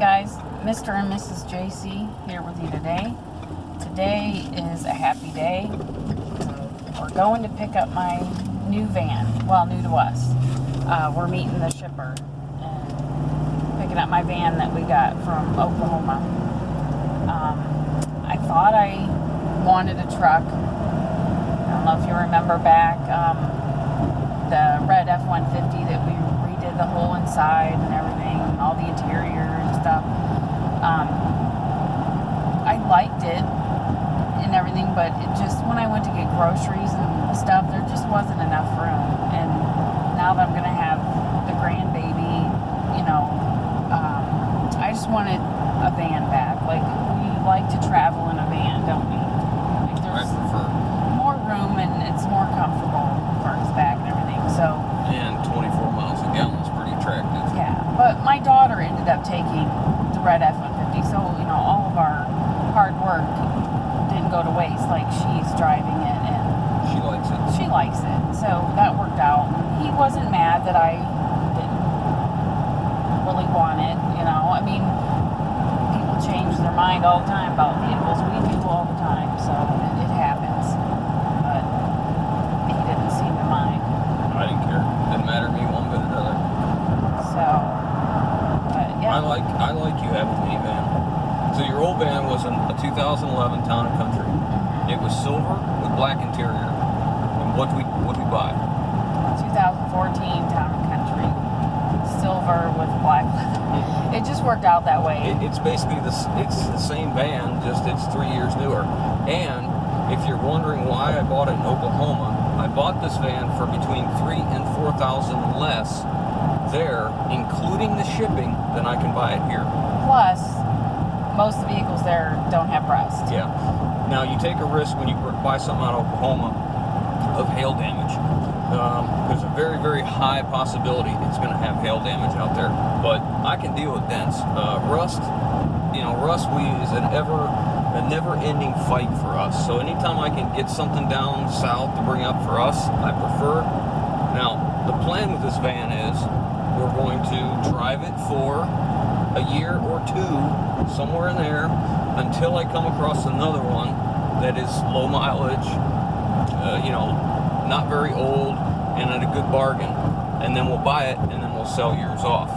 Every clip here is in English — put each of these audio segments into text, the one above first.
guys, Mr. and Mrs. JC here with you today. Today is a happy day. We're going to pick up my new van. Well, new to us. We're meeting the shipper and picking up my van that we got from Oklahoma. I thought I wanted a truck. I don't know if you remember back the red F-150 that we redid the whole inside and everything, all the interior and stuff. I liked it and everything, but it just, when I went to get groceries and stuff, there just wasn't enough room. And now that I'm going to have the grandbaby, I just wanted a van back. Like, we like to travel in a van, don't we? Like, there's more room and it's more comfortable for his back and everything. So. And 24 miles a gallon is pretty attractive. Yeah, but my daughter ended up taking the red F-150, so, all of our hard work didn't go to waste. Like, she's driving it and She likes it. she likes it, so that worked out. He wasn't mad that I didn't really want it, I mean, people change their mind all the time about vehicles. We do all the time, so it happens. But he didn't seem to mind. I didn't care. Didn't matter to me one bit or another. So, but yeah. I like you having a minivan. So your old van was a 2011 Town & Country. It was silver with black interior. And what we buy? 2014 Town & Country, silver with black leather. It just worked out that way. It's basically it's the same van, just it's 3 years newer. And if you're wondering why I bought it in Oklahoma, I bought this van for between $3,000 and $4,000 less there, including the shipping, than I can buy it here. Plus, most vehicles there don't have rust. Yeah. Now, you take a risk when you buy something out of Oklahoma of hail damage. There's a very, very high possibility it's going to have hail damage out there. But I can deal with dents. Rust is a never-ending fight for us. So anytime I can get something down south to bring up for us, I prefer. Now, the plan with this van is we're going to drive it for a year or two, somewhere in there, until I come across another one that is low mileage, not very old, and at a good bargain. And then we'll buy it, and then we'll sell yours off.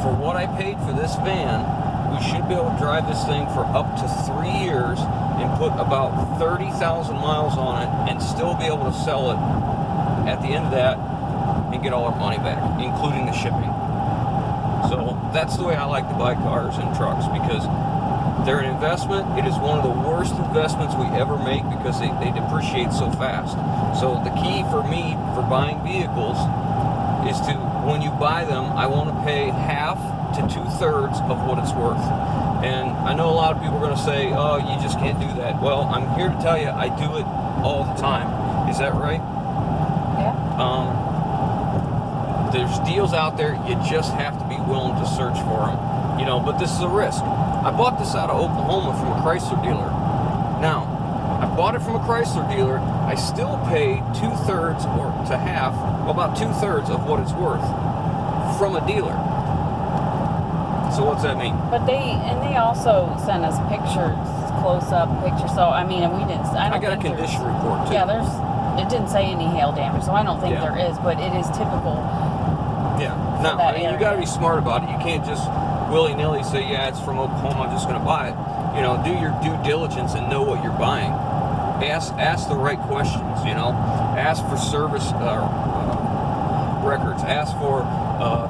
For what I paid for this van, we should be able to drive this thing for up to 3 years and put about 30,000 miles on it and still be able to sell it at the end of that and get all our money back, including the shipping. So that's the way I like to buy cars and trucks, because they're an investment. It is one of the worst investments we ever make because they depreciate so fast. So the key for me for buying vehicles is to, when you buy them, I want to pay half to 2/3 of what it's worth. And I know a lot of people are going to say, oh, you just can't do that. Well, I'm here to tell you I do it all the time. Is that right? Yeah. There's deals out there. You just have to be willing to search for them. But this is a risk. I bought this out of Oklahoma from a Chrysler dealer. Now, I bought it from a Chrysler dealer. I still pay 2/3 or to half, about 2/3 of what it's worth from a dealer. So what's that mean? But they also sent us pictures, close-up pictures. So I mean, and we didn't. I got a condition report too. Yeah, it didn't say any hail damage, so I don't think there is. But it is typical. Yeah. Now, you got to be smart about it. You can't just willy-nilly say, yeah, it's from Oklahoma, I'm just going to buy it. Do your due diligence and know what you're buying. Ask the right questions, Ask for service records. Ask for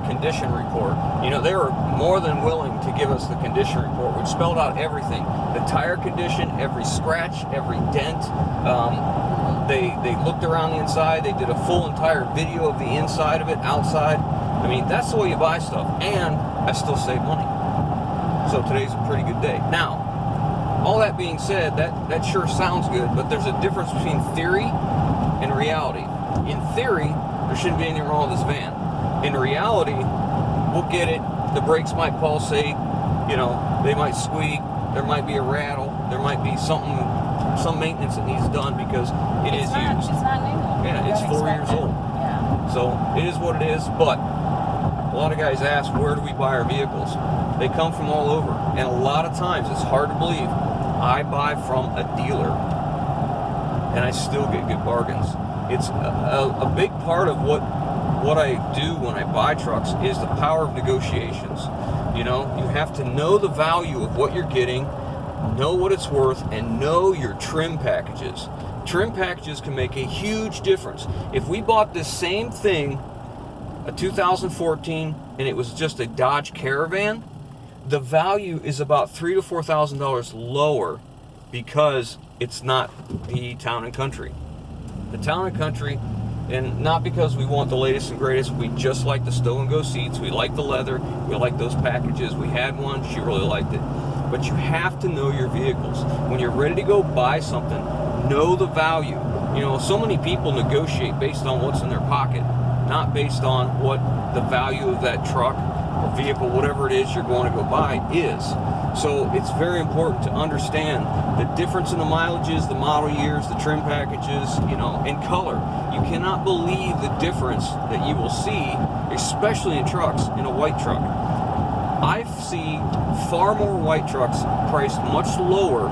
condition report. They were more than willing to give us the condition report, which spelled out everything. The tire condition, every scratch, every dent. They looked around the inside. They did a full entire video of the inside of it, outside. I mean, that's the way you buy stuff. And I still save money. So today's a pretty good day. Now, all that being said, that sure sounds good, but there's a difference between theory and reality. In theory, there shouldn't be anything wrong with this van. In reality, we'll get it. The brakes might pulsate. They might squeak. There might be a rattle. There might be some maintenance that needs done because it's used. It's not new. Yeah, it's 4 years old. Yeah. So it is what it is, but A lot of guys ask, where do we buy our vehicles? They come from all over. And a lot of times, it's hard to believe, I buy from a dealer and I still get good bargains. It's a big part of what I do when I buy trucks is the power of negotiations. You know, you have to know the value of what you're getting, know what it's worth, and know your trim packages. Trim packages can make a huge difference. If we bought this same thing, a 2014, and it was just a Dodge Caravan, the value is about $3,000 to $4,000 lower because it's not the Town and Country. The Town and Country, and not because we want the latest and greatest, we just like the stow and go seats, we like the leather, we like those packages. We had one, she really liked it. But you have to know your vehicles. When you're ready to go buy something, know the value. You know, so many people negotiate based on what's in their pocket, not based on what the value of that truck or vehicle, whatever it is you're going to go buy, is. So it's very important to understand the difference in the mileages, the model years, the trim packages, you know, and color. You cannot believe the difference that you will see, especially in trucks, in a white truck. I see far more white trucks priced much lower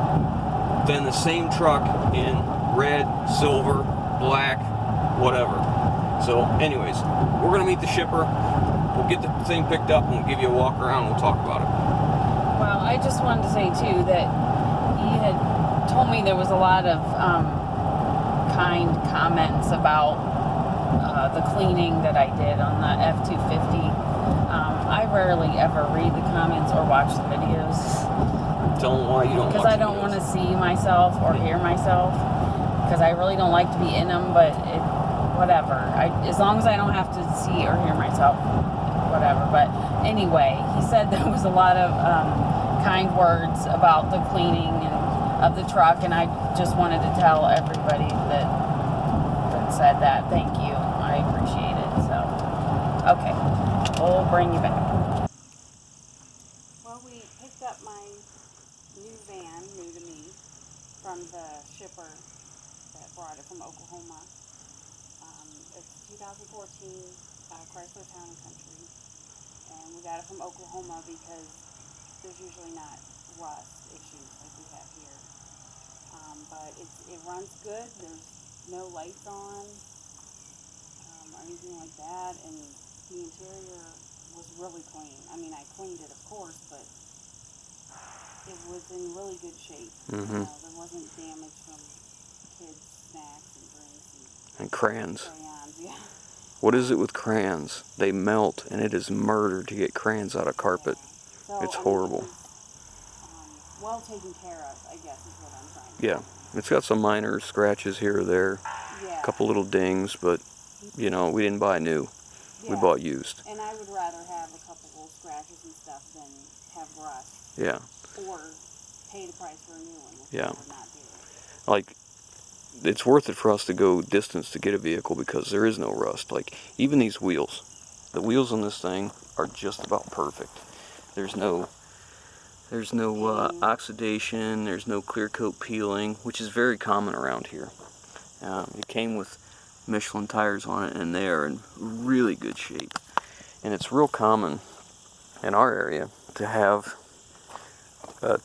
than the same truck in red, silver, black, whatever. So anyways, we're going to meet the shipper. We'll get the thing picked up and we'll give you a walk around and we'll talk about it. Well, I just wanted to say too that he had told me there was a lot of kind comments about the cleaning that I did on the F-250. I rarely ever read the comments or watch the videos. Tell them why you don't watch Because I don't want to see myself or hear myself. Because I really don't like to be in them, but whatever. As long as I don't have to see or hear myself, whatever. But anyway, he said there was a lot of kind words about the cleaning of the truck, and I just wanted to tell everybody that said that. Thank you. I appreciate it. So, okay. We'll bring you back. Well, we picked up my new van, new to me, from the shipper that brought it from Oklahoma. It's 2014 Chrysler Town and Country, and we got it from Oklahoma because there's usually not rust issues like we have here. But it runs good. There's no lights on or anything like that, and the interior was really clean. I mean, I cleaned it, of course, but it was in really good shape. Mm-hmm. You know, there wasn't damage from kids' snacks and drinks And crayons. Yeah. What is it with crayons? They melt, and it is murder to get crayons out of carpet. So, It's horrible. It was, well taken care of, I guess, is what I'm trying to Yeah, it's got some minor scratches here or there, Yeah. a couple little dings, but, you know, we didn't buy new. We Yeah. bought used. And I would rather have a couple little scratches and stuff than have rust. Yeah. Or pay the price for a new one, which Yeah. I would not do. Like, it's worth it for us to go distance to get a vehicle because there is no rust. Like, even these wheels. The wheels on this thing are just about perfect. There's no oxidation, there's no clear coat peeling, which is very common around here. It came with Michelin tires on it, and they are in really good shape. And it's real common in our area to have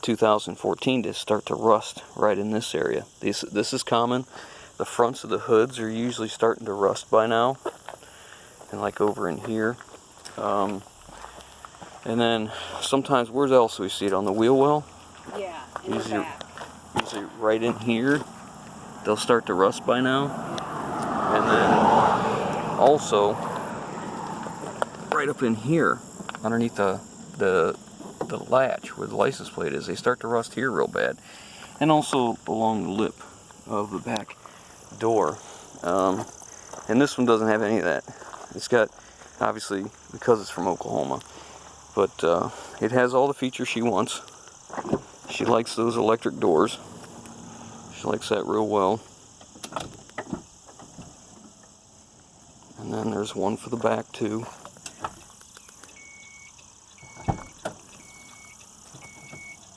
2014 to start to rust right in this area. This is common. The fronts of the hoods are usually starting to rust by now, and like over in here. And then sometimes, where else do we see it? On the wheel well? Yeah, in the Usually, back. usually right in here, they'll start to rust by now. And then also, right up in here, underneath the latch where the license plate is, they start to rust here real bad. And also along the lip of the back door. And this one doesn't have any of that. It's got, obviously, because it's from Oklahoma, but it has all the features she wants. She likes those electric doors. She likes that real well. And then there's one for the back too.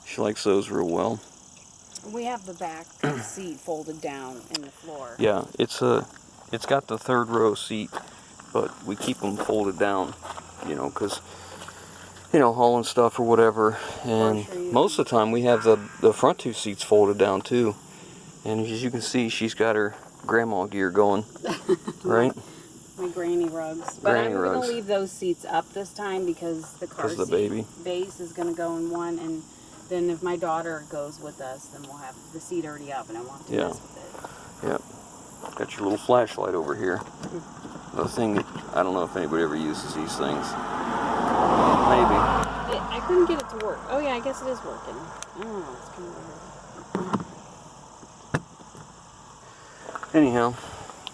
She likes those real well. We have the back seat folded down in the floor. Yeah, it's got the third row seat, but we keep them folded down you know, because, you know, hauling stuff or whatever. And Groceries. most of the time we have the front 2 seats folded down too. And as you can see, she's got her grandma gear going, right? My granny rugs. But Granny I'm rugs. going to leave those seats up this time because the car 'Cause the seat baby. base is going to go in one. And then if my daughter goes with us, then we'll have the seat already up and I won't have to Yeah. mess with it. Yep. Got your little flashlight over here. The thing, I don't know if anybody ever uses these things. Maybe. I couldn't get it to work. Oh yeah, I guess it is working. I don't know, it's kind of weird. Anyhow,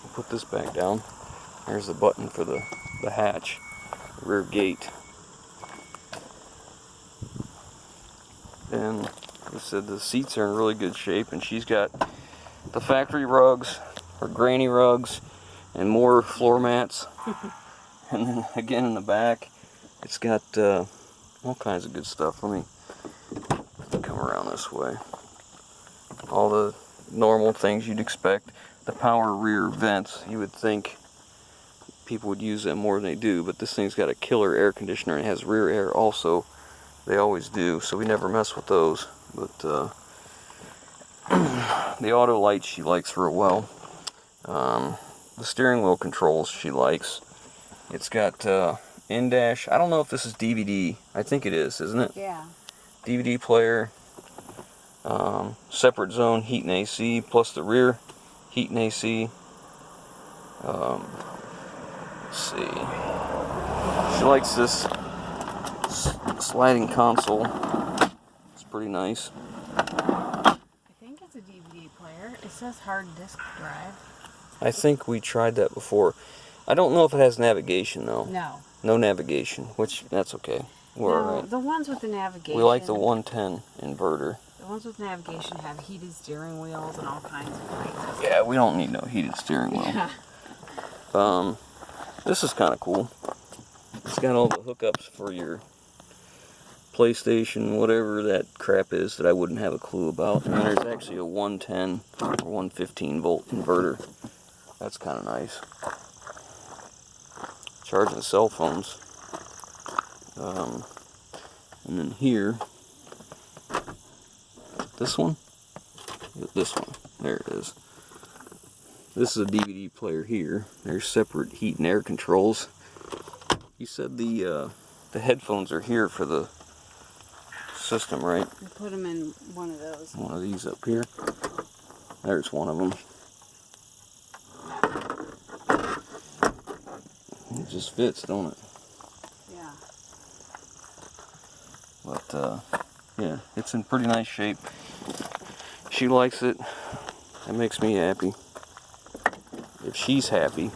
we'll put this back down. There's the button for the hatch, rear gate. And like I said, the seats are in really good shape, and she's got the factory rugs, her granny rugs, and more floor mats. And then again in the back, it's got all kinds of good stuff. Let me come around this way. All the normal things you'd expect. The power rear vents, you would think people would use them more than they do, but this thing's got a killer air conditioner and it has rear air also. They always do, so we never mess with those. But the auto lights she likes real well. The steering wheel controls she likes. It's got in-dash. I don't know if this is DVD. I think it is, isn't it? Yeah. DVD player. Separate zone heat and AC, plus the rear heat and AC. Let's see. She likes this sliding console. It's pretty nice. I think it's a DVD player. It says hard disk drive. I think we tried that before. I don't know if it has navigation though. No. No navigation, which that's okay. We're No, alright. the ones with the navigation. We like the 110 inverter. The ones with navigation have heated steering wheels and all kinds of great. Yeah, we don't need no heated steering wheel. Yeah. This is kind of cool. It's got all the hookups for your PlayStation, whatever that crap is that I wouldn't have a clue about. And then there's actually a 110 or 115 volt inverter. That's kind of nice. Charging cell phones. And then here, this one? This one. There it is. This is a DVD player here. There's separate heat and air controls. You said the headphones are here for the system, right? We put them in one of those. One of these up here. There's one of them. It just fits, don't it? Yeah. But yeah, it's in pretty nice shape. She likes it. It makes me happy. If she's happy,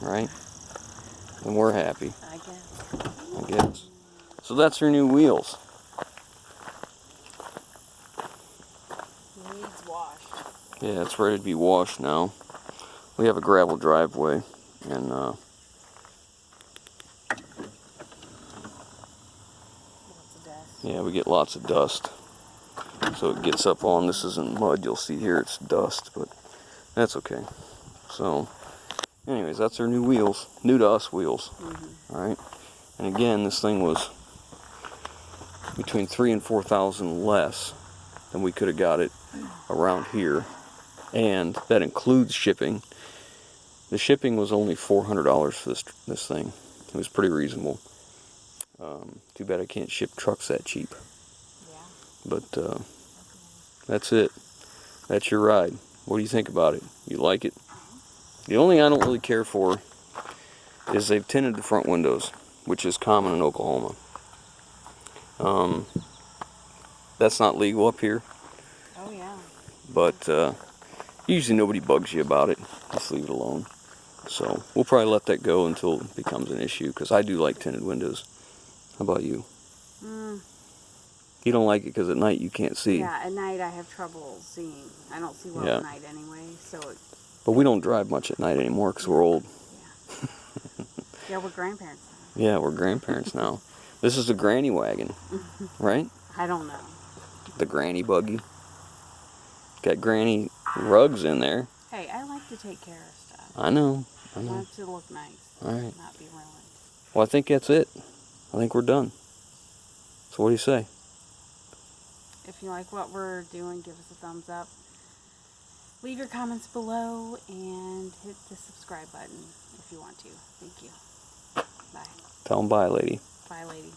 right? Then we're happy, I guess. I guess. So that's her new wheels. Needs washed. Yeah, it's ready to be washed now. We have a gravel driveway, and Lots of dust. yeah, we get lots of dust. So it gets up on, this isn't mud, you'll see here it's dust, but that's okay. So, anyways, that's our new wheels. New to us wheels. Alright? And again, this thing was between $3,000 and $4,000 less than we could have got it around here. And that includes shipping. The shipping was only $400 for this thing. It was pretty reasonable. Too bad I can't ship trucks that cheap. Yeah. But that's it. That's your ride. What do you think about it? You like it? The only thing I don't really care for is they've tinted the front windows, which is common in Oklahoma. That's not legal up here, Oh yeah. but usually nobody bugs you about it. Just leave it alone. So we'll probably let that go until it becomes an issue, because I do like tinted windows. How about you? You don't like it because at night you can't see. Yeah, at night I have trouble seeing. I don't see well Yeah. at night anyway, so it, But we don't drive much at night anymore because we're old. yeah, we're grandparents now. Yeah, we're grandparents now. This is the granny wagon, right? I don't know. The granny buggy. Got granny rugs in there. Hey, I like to take care of stuff. I know. I want it to look nice. All right. Not be ruined. Well, I think that's it. I think we're done. So what do you say? If you like what we're doing, give us a thumbs up. Leave your comments below and hit the subscribe button if you want to. Thank you. Bye. Tell them bye, lady. Bye, lady.